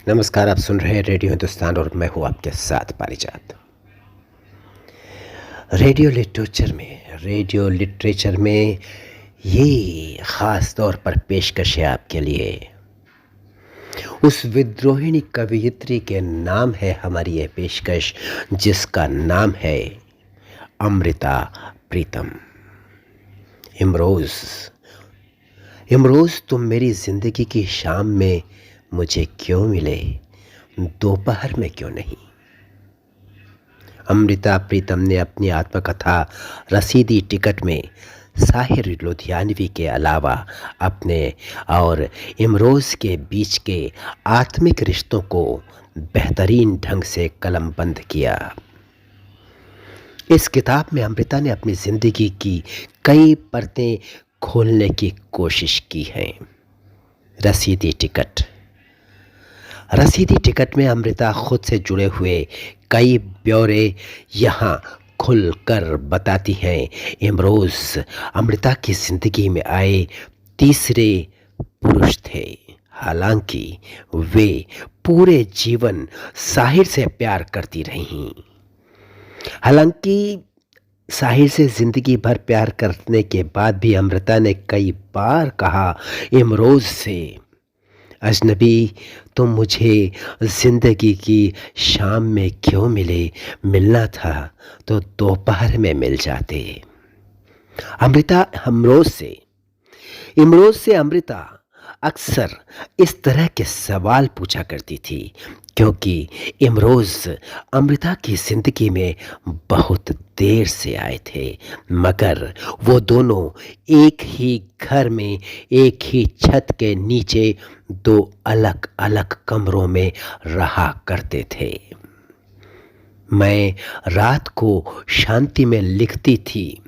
नमस्कार। आप सुन रहे हैं रेडियो हिंदुस्तान और मैं हूं आपके साथ पारिजात। रेडियो लिटरेचर में ये ख़ास तौर पर पेशकश है आपके लिए। उस विद्रोहिणी कवयित्री के नाम है हमारी ये पेशकश, जिसका नाम है अमृता प्रीतम। इमरोज़। इमरोज़, तुम मेरी ज़िंदगी की शाम में मुझे क्यों मिले, दोपहर में क्यों नहीं। अमृता प्रीतम ने अपनी आत्मकथा रसीदी टिकट में साहिर लुधियानवी के अलावा अपने और इमरोज़ के बीच के आत्मिक रिश्तों को बेहतरीन ढंग से कलमबंद किया। इस किताब में अमृता ने अपनी ज़िंदगी की कई परतें खोलने की कोशिश की है। रसीदी टिकट। रसीदी टिकट में अमृता खुद से जुड़े हुए कई ब्यौरे यहाँ खुलकर बताती हैं। इमरोज़ अमृता की ज़िंदगी में आए तीसरे पुरुष थे। हालांकि वे पूरे जीवन साहिर से प्यार करती रहीं। हालांकि साहिर से ज़िंदगी भर प्यार करने के बाद भी अमृता ने कई बार कहा इमरोज़ से, अजनबी तुम मुझे ज़िंदगी की शाम में क्यों मिले, मिलना था तो दोपहर में मिल जाते। अमृता इमरोज़ से अमृता अक्सर इस तरह के सवाल पूछा करती थी, क्योंकि इमरोज़ अमृता की ज़िंदगी में बहुत देर से आए थे, मगर वो दोनों एक ही घर में एक ही छत के नीचे दो अलग अलग कमरों में रहा करते थे। मैं रात को शांति में लिखती थी।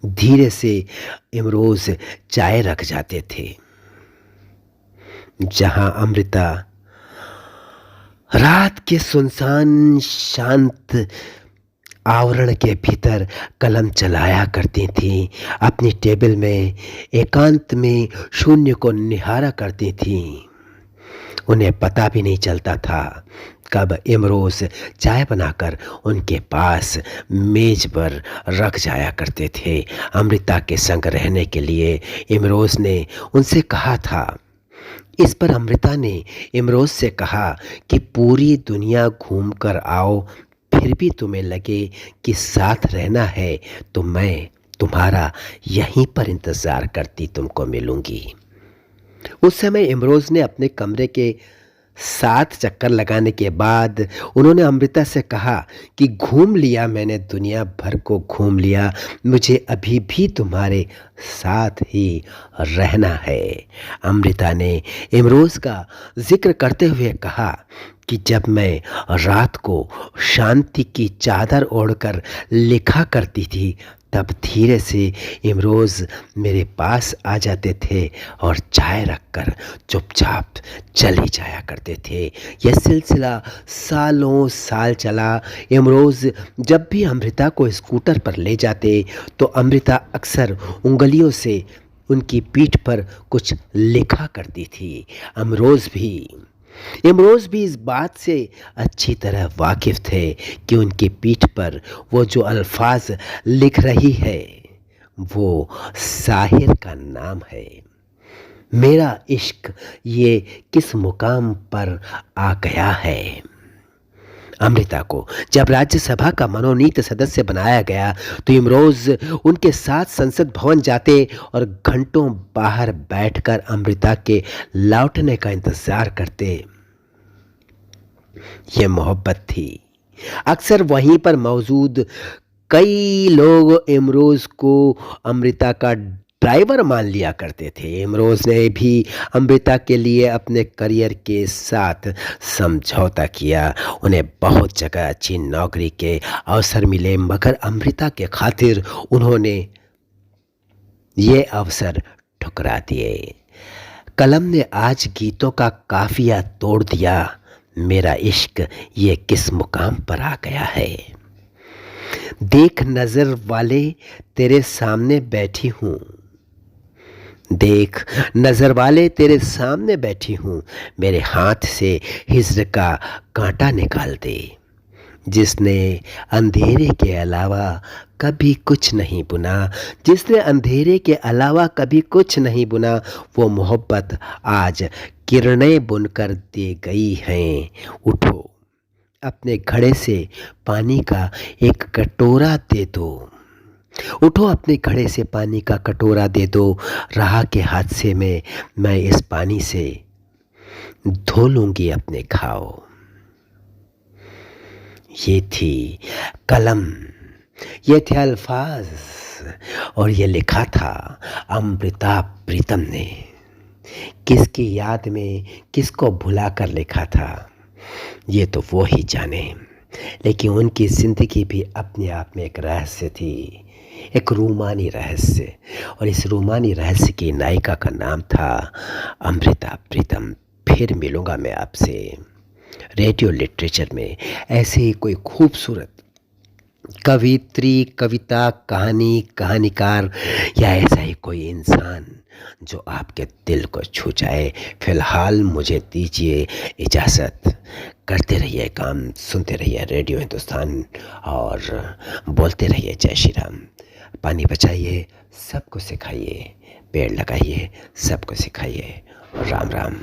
धीरे से इमरोज़ चाय रख जाते थे। जहां अमृता रात के सुनसान शांत आवरण के भीतर कलम चलाया करती थीं, अपनी टेबल में एकांत में शून्य को निहारा करती थीं। उन्हें पता भी नहीं चलता था कब इमरोज़ चाय बनाकर उनके पास मेज पर रख जाया करते थे। अमृता के संग रहने के लिए इमरोज़ ने उनसे कहा था। इस पर अमृता ने इमरोज़ से कहा कि पूरी दुनिया घूम कर आओ, फिर भी तुम्हें लगे कि साथ रहना है तो मैं तुम्हारा यहीं पर इंतज़ार करती तुमको मिलूंगी। उस समय इमरोज़ ने अपने कमरे के 7 चक्कर लगाने के बाद उन्होंने अमृता से कहा कि घूम लिया मैंने, दुनिया भर को घूम लिया, मुझे अभी भी तुम्हारे साथ ही रहना है। अमृता ने इमरोज़ का जिक्र करते हुए कहा कि जब मैं रात को शांति की चादर ओढ़कर लिखा करती थी, तब धीरे से इमरोज़ मेरे पास आ जाते थे और चाय रखकर चुपचाप चले जाया करते थे। यह सिलसिला सालों साल चला। इमरोज़ जब भी अमृता को स्कूटर पर ले जाते तो अमृता अक्सर उंगलियों से उनकी पीठ पर कुछ लिखा करती थी। इमरोज़ भी इस बात से अच्छी तरह वाकिफ़ थे कि उनकी पीठ पर वो जो अल्फाज लिख रही है वो साहिर का नाम है। मेरा इश्क ये किस मुकाम पर आ गया है। अमृता को जब राज्यसभा का मनोनीत सदस्य बनाया गया तो इमरोज़ उनके साथ संसद भवन जाते और घंटों बाहर बैठकर अमृता के लौटने का इंतजार करते। यह मोहब्बत थी। अक्सर वहीं पर मौजूद कई लोग इमरोज़ को अमृता का ड्राइवर मान लिया करते थे। इमरोज़ ने भी अमृता के लिए अपने करियर के साथ समझौता किया। उन्हें बहुत जगह अच्छी नौकरी के अवसर मिले, मगर अमृता के खातिर उन्होंने ये अवसर ठुकरा दिए। कलम ने आज गीतों का काफिया तोड़ दिया। मेरा इश्क ये किस मुकाम पर आ गया है। देख नजर वाले तेरे सामने बैठी हूँ, देख, नज़र वाले तेरे सामने बैठी हूँ, मेरे हाथ से हिज्र का कांटा निकाल दे। जिसने अंधेरे के अलावा कभी कुछ नहीं बुना, जिसने अंधेरे के अलावा कभी कुछ नहीं बुना, वो मोहब्बत आज किरणें बुनकर दे गई हैं। उठो, अपने घड़े से पानी का एक कटोरा दे दो। उठो, अपने घड़े से पानी का कटोरा दे दो। राह के हादसे में मैं इस पानी से धो लूँगी अपने घाव। ये थी कलम, ये थे अल्फाज, और ये लिखा था अमृता प्रीतम ने। किसकी याद में किसको भुला कर लिखा था, ये तो वो ही जाने। लेकिन उनकी ज़िंदगी भी अपने आप में एक रहस्य थी, एक रूमानी रहस्य। और इस रूमानी रहस्य की नायिका का नाम था अमृता प्रीतम। फिर मिलूँगा मैं आपसे रेडियो लिटरेचर में ऐसे ही कोई खूबसूरत कवित्री, कविता, कहानी, कहानीकार या ऐसा ही कोई इंसान जो आपके दिल को छू जाए। फ़िलहाल मुझे दीजिए इजाज़त। करते रहिए काम, सुनते रहिए रेडियो हिंदुस्तान और बोलते रहिए जय श्री राम। पानी बचाइए, सबको सिखाइए, पेड़ लगाइए, सबको सिखाइए। राम राम।